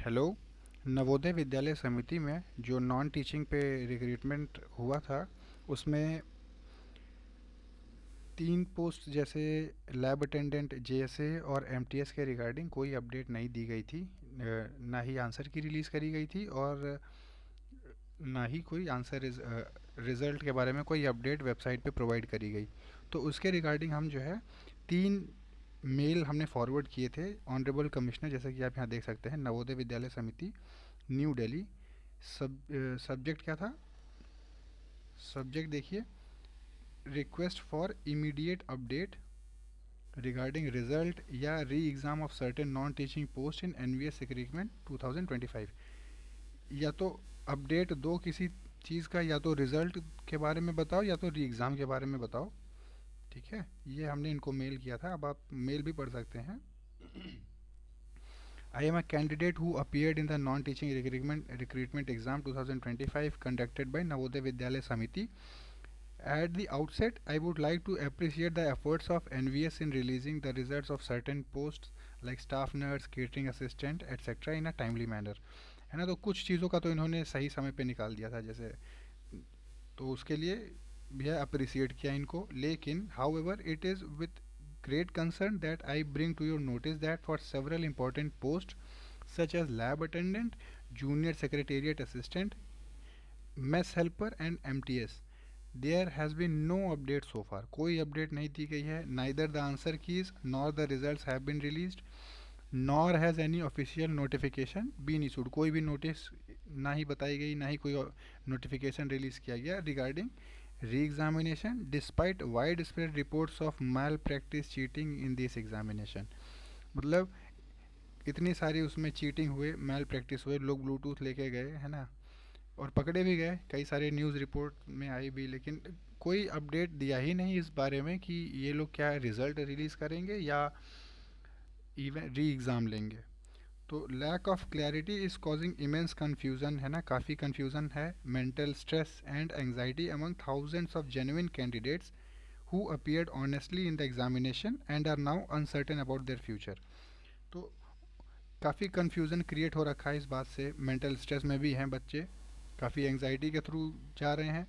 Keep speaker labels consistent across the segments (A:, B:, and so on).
A: Hello. Navodaya Vidyalaya समिति में जो नॉन टीचिंग पे रिक्रूटमेंट हुआ था उसमें 3 पोस्ट जैसे लैब अटेंडेंट, जेएसए और एमटीएस के रिगार्डिंग कोई अपडेट नहीं दी गई थी। ना ही आंसर की रिलीज़ करी गई थी और ना ही कोई आंसर रिज़ल्ट के बारे में कोई अपडेट वेबसाइट पे प्रोवाइड करी गई। तो उसके रिगार्डिंग हम जो है 3 मेल हमने फॉरवर्ड किए थे ऑनरेबल कमिश्नर, जैसे कि आप यहाँ देख सकते हैं, नवोदय विद्यालय समिति, न्यू दिल्ली। सब्जेक्ट क्या था? सब्जेक्ट देखिए, request for immediate update regarding result या re exam of certain non teaching post in NVS recruitment 2025। या तो अपडेट दो किसी चीज़ का, या तो रिज़ल्ट के बारे में बताओ या तो री एग्ज़ाम के बारे में बताओ। ठीक है, ये हमने इनको मेल किया था। अब आप मेल भी पढ़ सकते हैं। I am a candidate who appeared in the non-teaching recruitment exam 2025 conducted by Navodaya Vidyalaya Samiti. At the outset, I would like to appreciate the efforts of NVS in releasing the results of certain posts like staff nurse, catering assistant, etc. in a timely manner. है ना, तो कुछ चीज़ों का तो इन्होंने सही समय पे निकाल दिया था, जैसे तो उसके लिए भी अप्रिसिएट किया इनको। लेकिन however it is with great concern that I bring to your notice that for several important posts such as lab attendant, junior secretariat assistant, mess helper and MTS, there has been no update so far. कोई update नहीं दी गई है। neither the answer keys nor the results have been released nor has any official notification been issued. कोई भी notice ना ही बताई गई, ना ही कोई नोटिफिकेशन रिलीज किया गया regarding re-examination despite widespread reports of malpractice cheating in this examination. मतलब इतनी सारी उसमें चीटिंग हुए, मैल प्रैक्टिस हुए, लोग ब्लूटूथ लेके गए, है ना, और पकड़े भी गए, कई सारे न्यूज़ रिपोर्ट में आई भी, लेकिन कोई अपडेट दिया ही नहीं इस बारे में कि ये लोग क्या रिज़ल्ट रिलीज़ करेंगे या इवन री एग्ज़ाम लेंगे। तो lack of clarity is causing immense confusion, है ना, काफ़ी कन्फ्यूज़न है। Mental stress and anxiety among thousands of genuine candidates who appeared honestly in the examination and are now uncertain about their future. तो काफ़ी confusion create हो रखा है इस बात से। मेंटल स्ट्रेस में भी हैं बच्चे, काफ़ी एंग्जाइटी के थ्रू जा रहे हैं।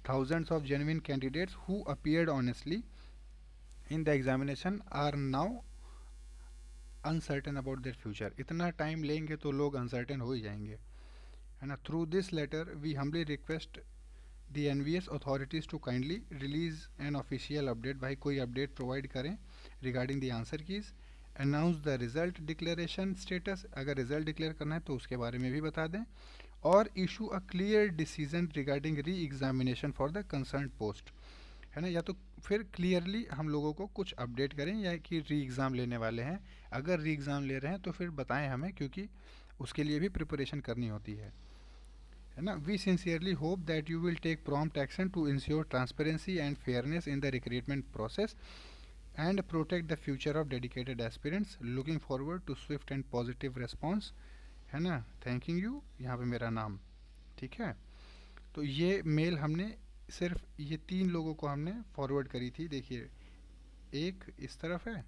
A: Thousands of genuine candidates who appeared honestly in the examination are now uncertain about their future. इतना टाइम लेंगे तो लोग अनसर्टेन हो ही जाएंगे, है ना। Through this letter we humbly request the NVS authorities to kindly release an official update. भाई कोई अपडेट प्रोवाइड करें regarding the answer keys. Announce the result declaration status, अगर रिजल्ट डिक्लेयर करना है तो उसके बारे में भी बता दें। और issue a clear decision regarding re examination for the concern post, है ना। या तो फिर क्लियरली हम लोगों को कुछ अपडेट करें, या कि री एग्ज़ाम लेने वाले हैं। अगर री एग्ज़ाम ले रहे हैं तो फिर बताएं हमें, क्योंकि उसके लिए भी प्रिपरेशन करनी होती है ना। We sincerely hope that you will take prompt action to ensure transparency and fairness in the recruitment process and protect the future of dedicated aspirants. Looking forward to swift and positive response, है ना। Thanking you, यहाँ पे मेरा नाम। ठीक है, तो ये मेल हमने सिर्फ ये 3 लोगों को हमने फॉरवर्ड करी थी। देखिए, एक इस तरफ है